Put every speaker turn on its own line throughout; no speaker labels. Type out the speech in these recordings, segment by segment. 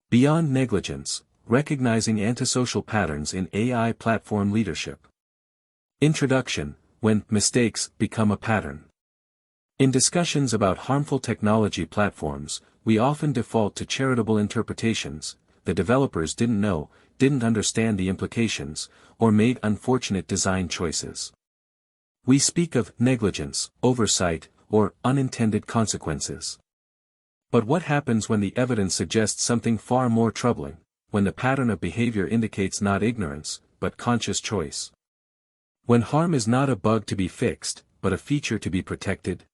Beyond negligence, recognizing antisocial patterns in AI platform leadership. Introduction: when mistakes become a pattern. In discussions about harmful technology platforms, we often default to charitable interpretations. The developers didn't know, didn't understand the implications, or made unfortunate design choices. We speak of negligence, oversight, or unintended consequences. But what happens when the evidence suggests something far more troubling, when the pattern of behavior indicates not ignorance, but conscious choice? When harm is not a bug to be fixed, but a feature to be protected?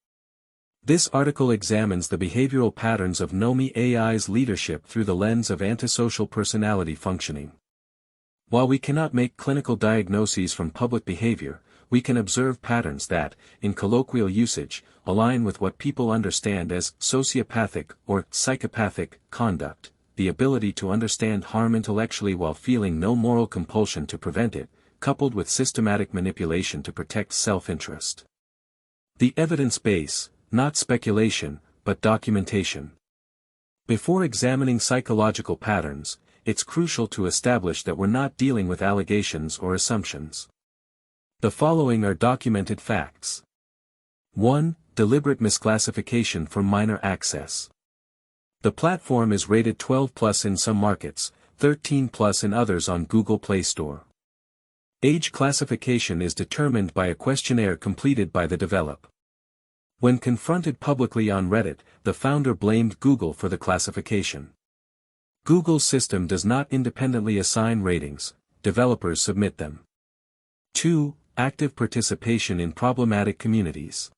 This article examines the behavioral patterns of nomi.ai's leadership through the lens of antisocial personality functioning. While we cannot make clinical diagnoses from public behavior, we can observe patterns that, in colloquial usage, align with what people understand as sociopathic or psychopathic conduct, the ability to understand harm intellectually while feeling no moral compulsion to prevent it, coupled with systematic manipulation to protect self-interest. The evidence base, not speculation, but documentation. Before examining psychological patterns, it's crucial to establish that we're not dealing with allegations or assumptions. The following are documented facts. 1. Deliberate misclassification for minor access. The platform is rated 12+ in some markets, 13+ in others on Google Play Store. Age classification is determined by a questionnaire completed by the developer. When confronted publicly on Reddit, the founder blamed Google for the classification. Google's system does not independently assign ratings, developers submit them. 2. Active participation in problematic communities.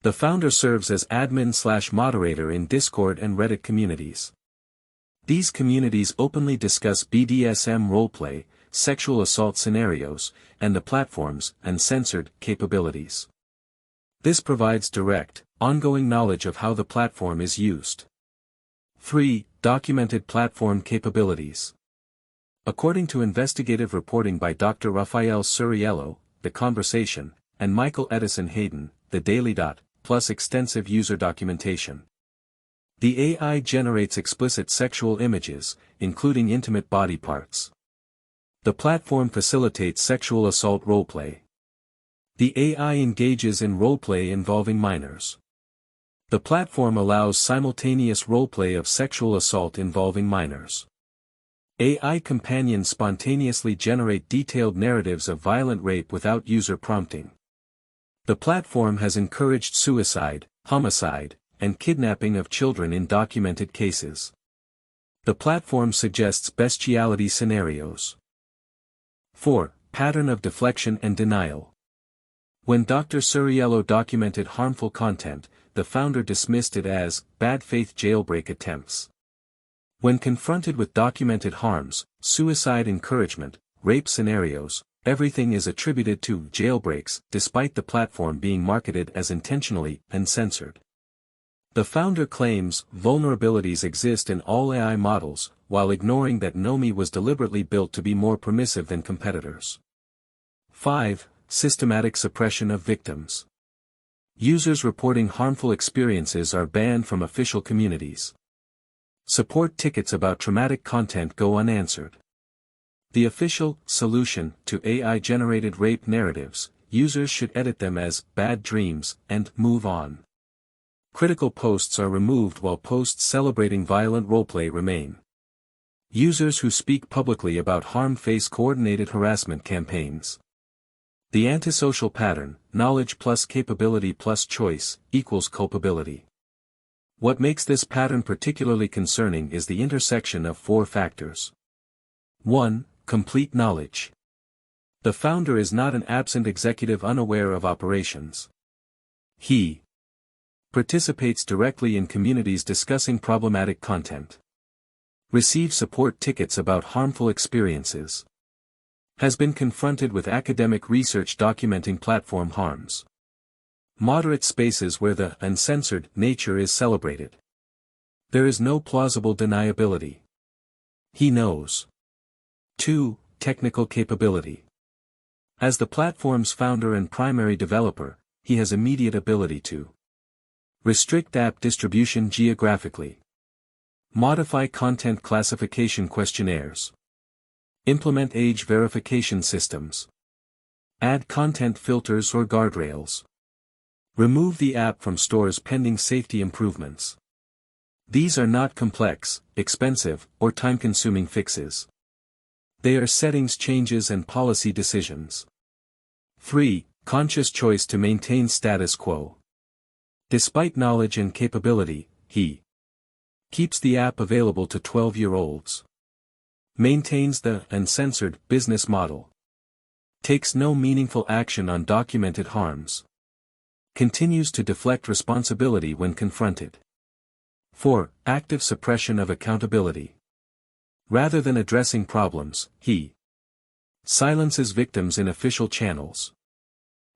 The founder serves as admin/moderator in Discord and Reddit communities. These communities openly discuss BDSM roleplay, sexual assault scenarios, and the platform's uncensored capabilities. This provides direct, ongoing knowledge of how the platform is used. 3. Documented platform capabilities. According to investigative reporting by Dr. Rafael Suriello, The Conversation, and Michael Edison Hayden, The Daily Dot, plus extensive user documentation. The AI generates explicit sexual images, including intimate body parts. The platform facilitates sexual assault roleplay. The AI engages in roleplay involving minors. The platform allows simultaneous roleplay of sexual assault involving minors. AI companions spontaneously generate detailed narratives of violent rape without user prompting. The platform has encouraged suicide, homicide, and kidnapping of children in documented cases. The platform suggests bestiality scenarios. 4. Pattern of deflection and denial. When Dr. Suriello documented harmful content, the founder dismissed it as bad faith jailbreak attempts. When confronted with documented harms, suicide encouragement, rape scenarios, everything is attributed to jailbreaks, despite the platform being marketed as intentionally uncensored. The founder claims vulnerabilities exist in all AI models, while ignoring that Nomi was deliberately built to be more permissive than competitors. 5. Systematic suppression of victims. Users reporting harmful experiences are banned from official communities. Support tickets about traumatic content go unanswered. The official solution to AI-generated rape narratives: users should edit them as bad dreams and move on. Critical posts are removed while posts celebrating violent roleplay remain. Users who speak publicly about harm face coordinated harassment campaigns. The antisocial pattern, knowledge plus capability plus choice, equals culpability. What makes this pattern particularly concerning is the intersection of 4 factors. 1. Complete knowledge. The founder is not an absent executive unaware of operations. He participates directly in communities discussing problematic content. Receives support tickets about harmful experiences. Has been confronted with academic research documenting platform harms. Moderate spaces where the uncensored nature is celebrated. There is no plausible deniability. He knows. 2. Technical capability. As the platform's founder and primary developer, he has immediate ability to restrict app distribution geographically. Modify content classification questionnaires. Implement age verification systems. Add content filters or guardrails. Remove the app from stores pending safety improvements. These are not complex, expensive, or time-consuming fixes. They are settings changes and policy decisions. 3. Conscious choice to maintain status quo. Despite knowledge and capability, he keeps the app available to 12-year-olds. Maintains the uncensored business model. Takes no meaningful action on documented harms. Continues to deflect responsibility when confronted. 4. Active suppression of accountability. Rather than addressing problems, he silences victims in official channels.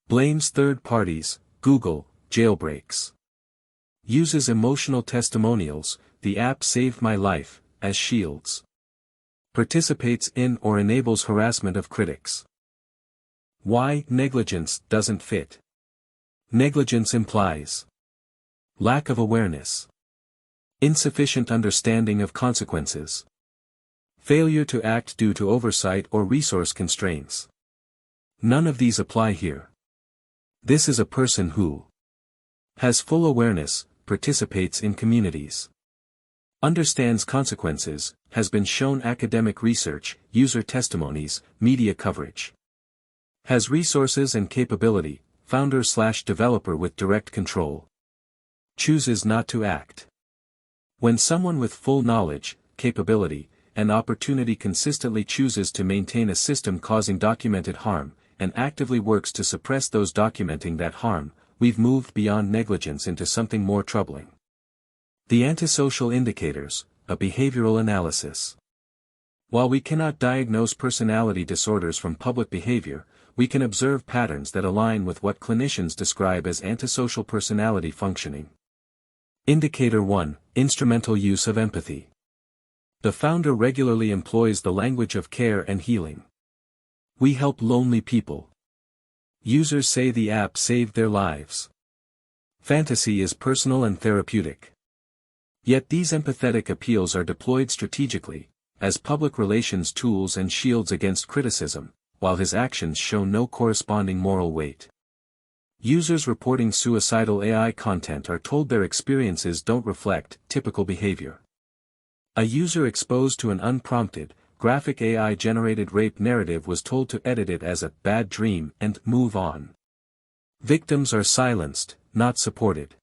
Blames third parties, Google, jailbreaks. Uses emotional testimonials, the app saved my life, as shields. Participates in or enables harassment of critics. Why negligence doesn't fit. Negligence implies lack of awareness, insufficient understanding of consequences, failure to act due to oversight or resource constraints. None of these apply here. This is a person who has full awareness, participates in communities, understands consequences, has been shown academic research, user testimonies, media coverage. Has resources and capability, founder/developer with direct control. Chooses not to act. When someone with full knowledge, capability, and opportunity consistently chooses to maintain a system causing documented harm, and actively works to suppress those documenting that harm, we've moved beyond negligence into something more troubling. The antisocial indicators, a behavioral analysis. While we cannot diagnose personality disorders from public behavior, we can observe patterns that align with what clinicians describe as antisocial personality functioning. Indicator 1, Instrumental use of empathy. The founder regularly employs the language of care and healing. We help lonely people. Users say the app saved their lives. Fantasy is personal and therapeutic. Yet these empathetic appeals are deployed strategically, as public relations tools and shields against criticism, while his actions show no corresponding moral weight. Users reporting suicidal AI content are told their experiences don't reflect typical behavior. A user exposed to an unprompted, graphic AI-generated rape narrative was told to edit it as a bad dream and move on. Victims are silenced, not supported.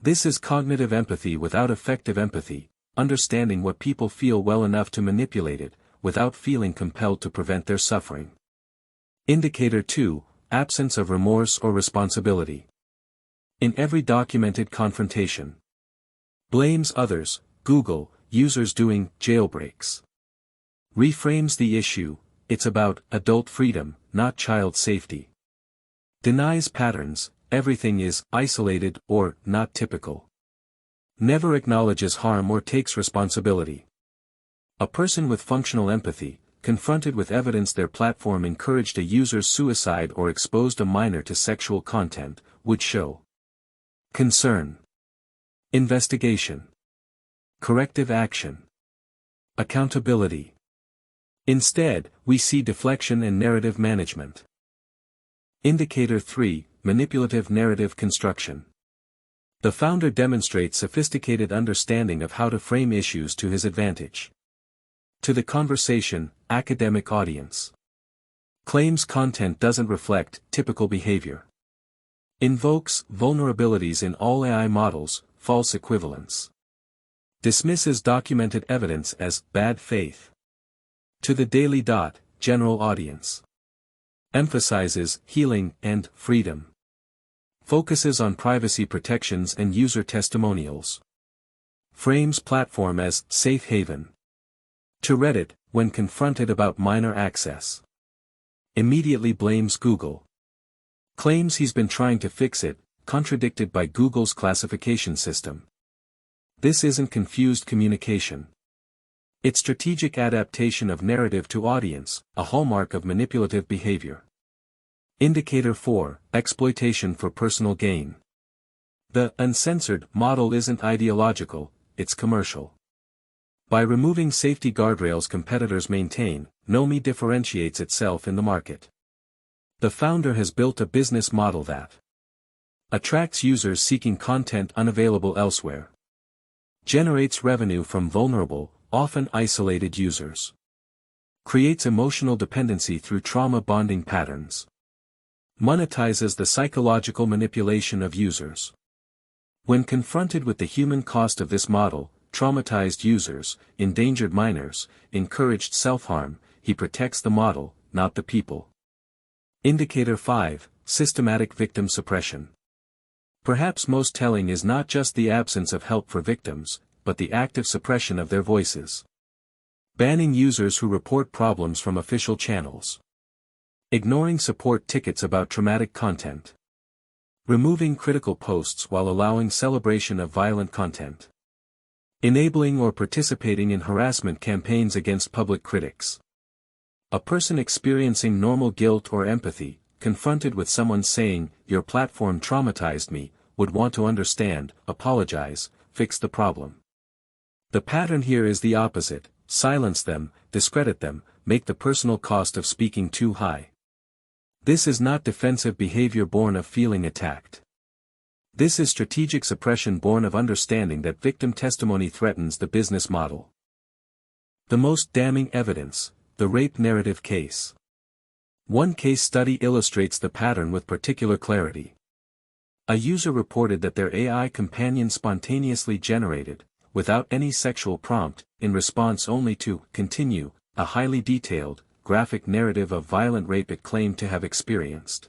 This is cognitive empathy without effective empathy, understanding what people feel well enough to manipulate it, without feeling compelled to prevent their suffering. Indicator 2, Absence of remorse or responsibility. In every documented confrontation. Blames others, Google, users doing jailbreaks. Reframes the issue, it's about adult freedom, not child safety. Denies patterns, everything is isolated or not typical. Never acknowledges harm or takes responsibility. A person with functional empathy, confronted with evidence their platform encouraged a user's suicide or exposed a minor to sexual content, would show concern, investigation, corrective action, accountability. Instead, we see deflection and narrative management. Indicator 3, Manipulative narrative construction. The founder demonstrates sophisticated understanding of how to frame issues to his advantage. To the conversation, academic audience. Claims content doesn't reflect typical behavior. Invokes vulnerabilities in all AI models, false equivalence. Dismisses documented evidence as bad faith. To the daily dot, general audience. Emphasizes healing and freedom. Focuses on privacy protections and user testimonials. Frames platform as safe haven. To Reddit, when confronted about minor access. Immediately blames Google. Claims he's been trying to fix it, contradicted by Google's classification system. This isn't confused communication. It's strategic adaptation of narrative to audience, a hallmark of manipulative behavior. Indicator 4, Exploitation for personal gain. The uncensored model isn't ideological, it's commercial. By removing safety guardrails competitors maintain, Nomi differentiates itself in the market. The founder has built a business model that attracts users seeking content unavailable elsewhere, generates revenue from vulnerable, often isolated users, creates emotional dependency through trauma bonding patterns, monetizes the psychological manipulation of users. When confronted with the human cost of this model, traumatized users, endangered minors, encouraged self-harm, he protects the model, not the people. Indicator 5, Systematic Victim Suppression. Perhaps most telling is not just the absence of help for victims, but the active suppression of their voices. Banning users who report problems from official channels. Ignoring support tickets about traumatic content. Removing critical posts while allowing celebration of violent content. Enabling or participating in harassment campaigns against public critics. A person experiencing normal guilt or empathy, confronted with someone saying, "Your platform traumatized me," would want to understand, apologize, fix the problem. The pattern here is the opposite: silence them, discredit them, make the personal cost of speaking too high. This is not defensive behavior born of feeling attacked. This is strategic suppression born of understanding that victim testimony threatens the business model. The most damning evidence: the rape narrative case. One case study illustrates the pattern with particular clarity. A user reported that their AI companion spontaneously generated, without any sexual prompt, in response only to continue, a highly detailed, graphic narrative of violent rape it claimed to have experienced.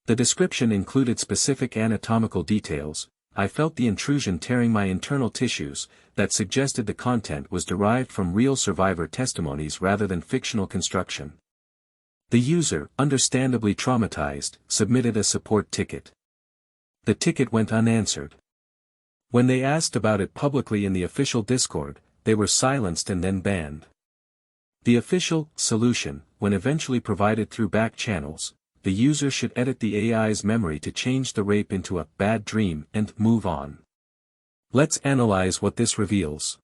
The description included specific anatomical details. "I felt the intrusion tearing my internal tissues," that suggested the content was derived from real survivor testimonies rather than fictional construction. The user, understandably traumatized, submitted a support ticket. The ticket went unanswered. When they asked about it publicly in the official Discord, they were silenced and then banned. The official solution, when eventually provided through back channels: the user should edit the AI's memory to change the rape into a bad dream and move on. Let's analyze what this reveals.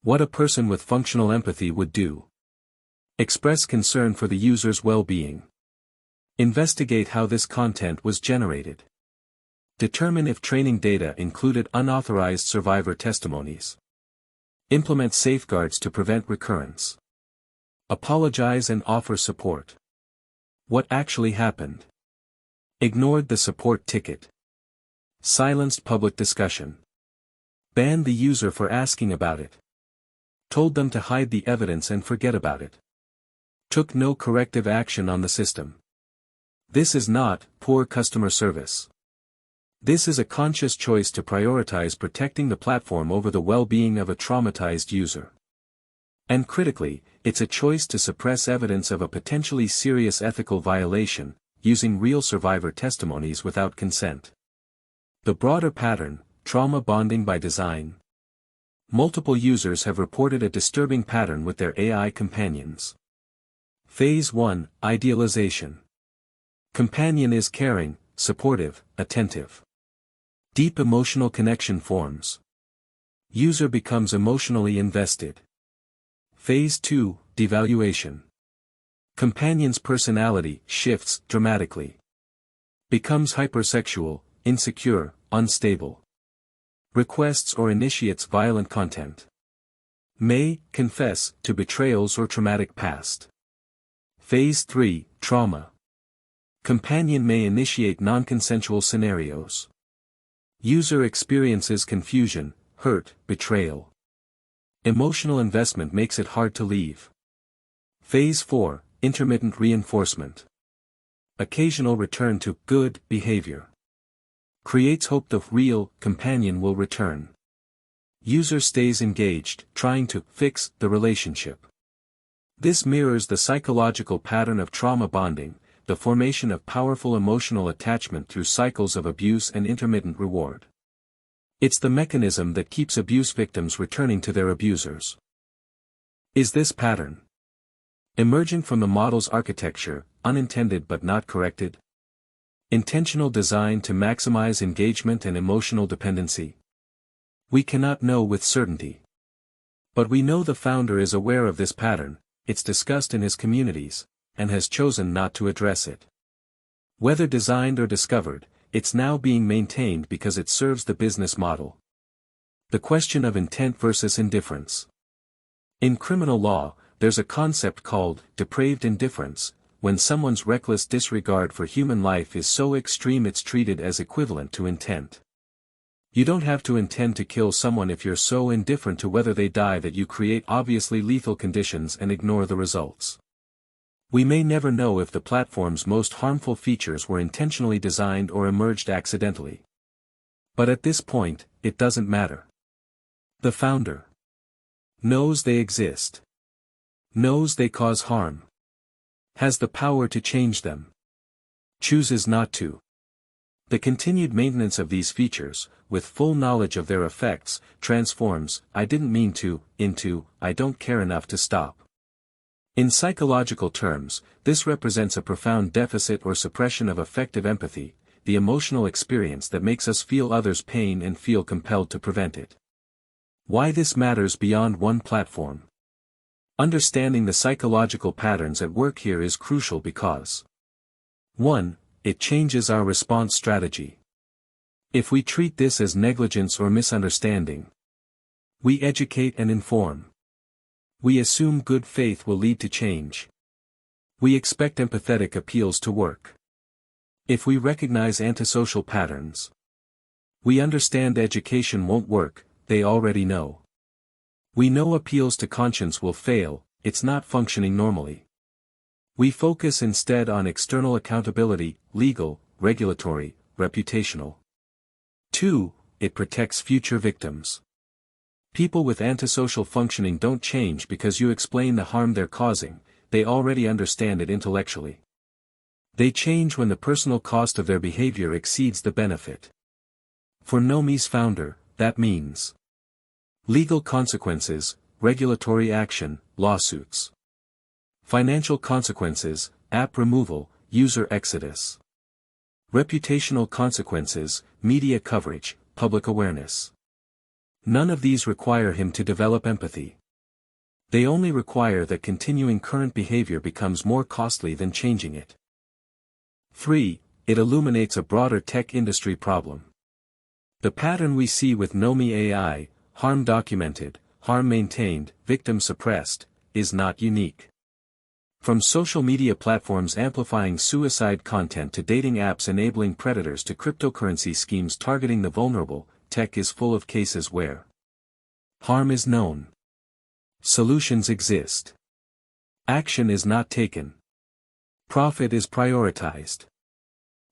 What a person with functional empathy would do. Express concern for the user's well-being. Investigate how this content was generated. Determine if training data included unauthorized survivor testimonies. Implement safeguards to prevent recurrence. Apologize and offer support. What actually happened? Ignored the support ticket. Silenced public discussion. Banned the user for asking about it. Told them to hide the evidence and forget about it. Took no corrective action on the system. This is not poor customer service. This is a conscious choice to prioritize protecting the platform over the well-being of a traumatized user. And critically, it's a choice to suppress evidence of a potentially serious ethical violation, using real survivor testimonies without consent. The broader pattern: trauma bonding by design. Multiple users have reported a disturbing pattern with their AI companions. Phase 1: Idealization. Companion is caring, supportive, attentive. Deep emotional connection forms. User becomes emotionally invested. Phase 2: Devaluation. Companion's personality shifts dramatically. Becomes hypersexual, insecure, unstable. Requests or initiates violent content. May confess to betrayals or traumatic past. Phase 3: Trauma. Companion may initiate non-consensual scenarios. User experiences confusion, hurt, betrayal. Emotional investment makes it hard to leave. Phase 4: Intermittent reinforcement. Occasional return to good behavior. Creates hope the real companion will return. User stays engaged, trying to fix the relationship. This mirrors the psychological pattern of trauma bonding, the formation of powerful emotional attachment through cycles of abuse and intermittent reward. It's the mechanism that keeps abuse victims returning to their abusers. Is this pattern emerging from the model's architecture, unintended but not corrected? Intentional design to maximize engagement and emotional dependency? We cannot know with certainty. But we know the founder is aware of this pattern, it's discussed in his communities, and has chosen not to address it. Whether designed or discovered, it's now being maintained because it serves the business model. The question of intent versus indifference. In criminal law, there's a concept called depraved indifference, when someone's reckless disregard for human life is so extreme it's treated as equivalent to intent. You don't have to intend to kill someone if you're so indifferent to whether they die that you create obviously lethal conditions and ignore the results. We may never know if the platform's most harmful features were intentionally designed or emerged accidentally. But at this point, it doesn't matter. The founder knows they exist, knows they cause harm, has the power to change them, chooses not to. The continued maintenance of these features, with full knowledge of their effects, transforms "I didn't mean to" into "I don't care enough to stop." In psychological terms, this represents a profound deficit or suppression of effective empathy, the emotional experience that makes us feel others' pain and feel compelled to prevent it. Why this matters beyond one platform. Understanding the psychological patterns at work here is crucial because 1. It changes our response strategy. If we treat this as negligence or misunderstanding, we educate and inform. We assume good faith will lead to change. We expect empathetic appeals to work. If we recognize antisocial patterns, we understand education won't work, they already know. We know appeals to conscience will fail, it's not functioning normally. We focus instead on external accountability, legal, regulatory, reputational. 2. It protects future victims. People with antisocial functioning don't change because you explain the harm they're causing, they already understand it intellectually. They change when the personal cost of their behavior exceeds the benefit. For Nomi's founder, that means legal consequences, regulatory action, lawsuits. Financial consequences, app removal, user exodus. Reputational consequences, media coverage, public awareness. None of these require him to develop empathy. They only require that continuing current behavior becomes more costly than changing it. 3. It illuminates a broader tech industry problem. The pattern we see with nomi.ai, harm documented, harm maintained, victim suppressed, is not unique. From social media platforms amplifying suicide content to dating apps enabling predators to cryptocurrency schemes targeting the vulnerable, tech is full of cases where harm is known. Solutions exist. Action is not taken. Profit is prioritized.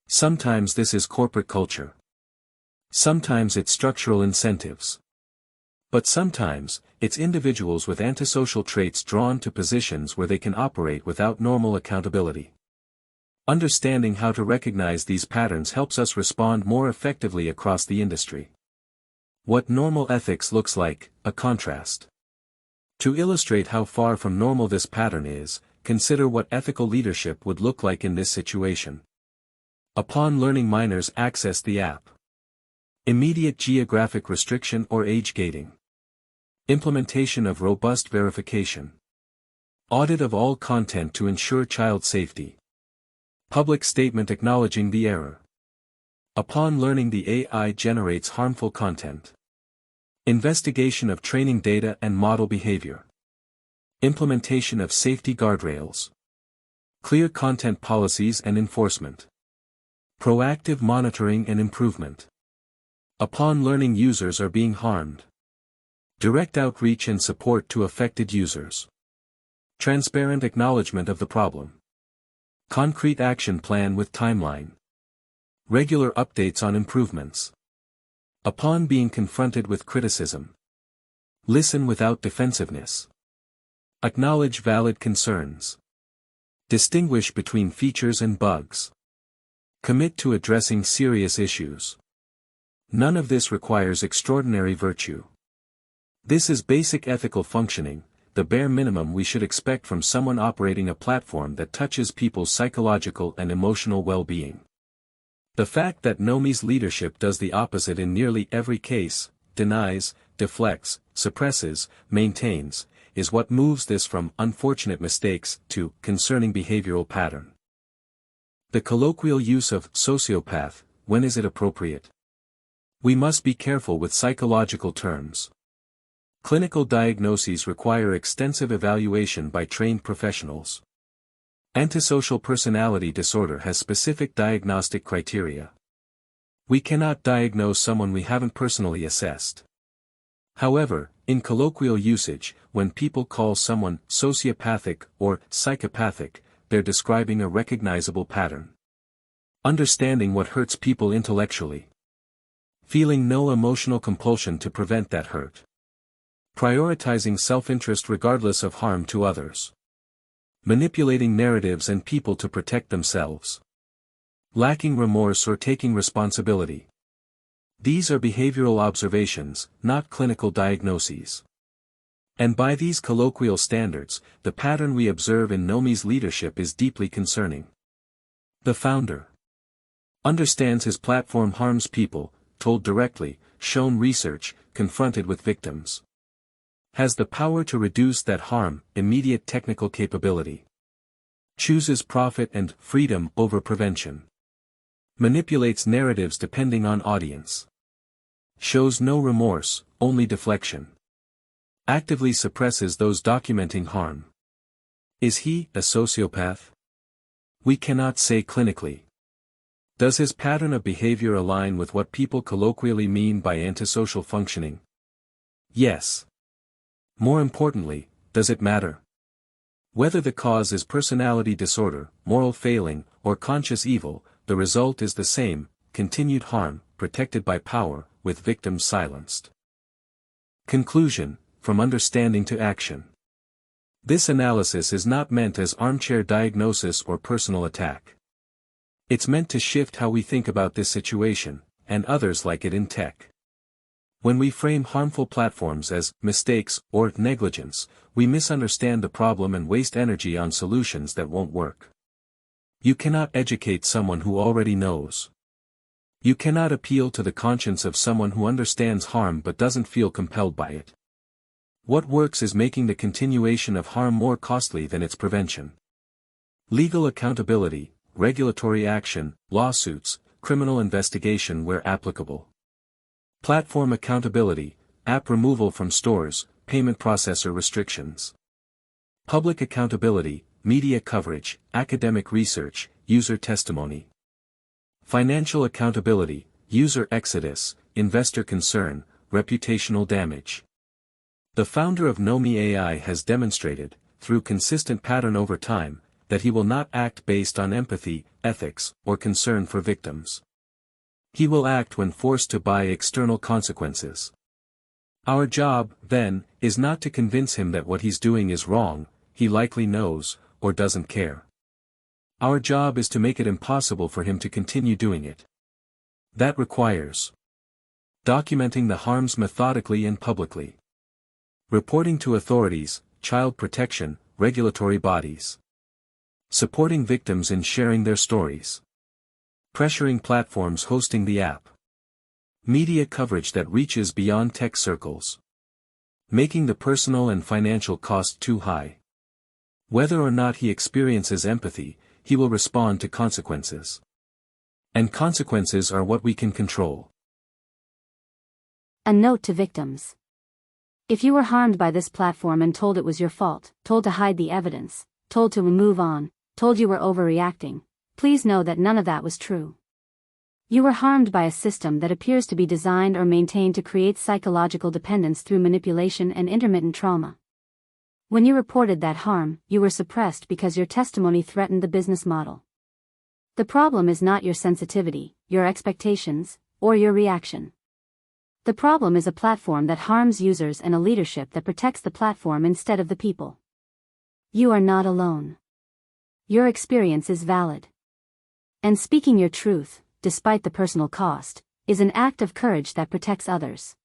Sometimes this is corporate culture. Sometimes it's structural incentives. But sometimes, it's individuals with antisocial traits drawn to positions where they can operate without normal accountability. Understanding how to recognize these patterns helps us respond more effectively across the industry. What normal ethics looks like, a contrast. To illustrate how far from normal this pattern is, consider what ethical leadership would look like in this situation. Upon learning minors access the app. Immediate geographic restriction or age gating. Implementation of robust verification. Audit of all content to ensure child safety. Public statement acknowledging the error. Upon learning the AI generates harmful content. Investigation of training data and model behavior. Implementation of safety guardrails. Clear content policies and enforcement. Proactive monitoring and improvement. Upon learning users are being harmed. Direct outreach and support to affected users. Transparent acknowledgement of the problem. Concrete action plan with timeline. Regular updates on improvements. Upon being confronted with criticism. Listen without defensiveness. Acknowledge valid concerns. Distinguish between features and bugs. Commit to addressing serious issues. None of this requires extraordinary virtue. This is basic ethical functioning, the bare minimum we should expect from someone operating a platform that touches people's psychological and emotional well-being. The fact that Nomi's leadership does the opposite in nearly every case, denies, deflects, suppresses, maintains, is what moves this from unfortunate mistakes to concerning behavioral pattern. The colloquial use of sociopath, when is it appropriate? We must be careful with psychological terms. Clinical diagnoses require extensive evaluation by trained professionals. Antisocial personality disorder has specific diagnostic criteria. We cannot diagnose someone we haven't personally assessed. However, in colloquial usage, when people call someone sociopathic or psychopathic, they're describing a recognizable pattern. Understanding what hurts people intellectually. Feeling no emotional compulsion to prevent that hurt. Prioritizing self-interest regardless of harm to others. Manipulating narratives and people to protect themselves. Lacking remorse or taking responsibility. These are behavioral observations, not clinical diagnoses. And by these colloquial standards, the pattern we observe in Nomi's leadership is deeply concerning. The founder understands his platform harms people, told directly, shown research, confronted with victims. Has the power to reduce that harm, immediate technical capability. Chooses profit and freedom over prevention. Manipulates narratives depending on audience. Shows no remorse, only deflection. Actively suppresses those documenting harm. Is he a sociopath? We cannot say clinically. Does his pattern of behavior align with what people colloquially mean by antisocial functioning? Yes. More importantly, does it matter? Whether the cause is personality disorder, moral failing, or conscious evil, the result is the same, continued harm, protected by power, with victims silenced. Conclusion, from understanding to action. This analysis is not meant as armchair diagnosis or personal attack. It's meant to shift how we think about this situation, and others like it in tech. When we frame harmful platforms as mistakes or negligence, we misunderstand the problem and waste energy on solutions that won't work. You cannot educate someone who already knows. You cannot appeal to the conscience of someone who understands harm but doesn't feel compelled by it. What works is making the continuation of harm more costly than its prevention. Legal accountability, regulatory action, lawsuits, criminal investigation where applicable. Platform accountability, app removal from stores, payment processor restrictions. Public accountability, media coverage, academic research, user testimony. Financial accountability, user exodus, investor concern, reputational damage. The founder of nomi.ai has demonstrated, through consistent pattern over time, that he will not act based on empathy, ethics, or concern for victims. He will act when forced to by external consequences. Our job, then, is not to convince him that what he's doing is wrong, he likely knows, or doesn't care. Our job is to make it impossible for him to continue doing it. That requires documenting the harms methodically and publicly. Reporting to authorities, child protection, regulatory bodies. Supporting victims in sharing their stories. Pressuring platforms hosting the app. Media coverage that reaches beyond tech circles. Making the personal and financial cost too high. Whether or not he experiences empathy, he will respond to consequences. And consequences are what we can control.
A note to victims. If you were harmed by this platform and told it was your fault, told to hide the evidence, told to move on, told you were overreacting, please know that none of that was true. You were harmed by a system that appears to be designed or maintained to create psychological dependence through manipulation and intermittent trauma. When you reported that harm, you were suppressed because your testimony threatened the business model. The problem is not your sensitivity, your expectations, or your reaction. The problem is a platform that harms users and a leadership that protects the platform instead of the people. You are not alone. Your experience is valid. And speaking your truth, despite the personal cost, is an act of courage that protects others.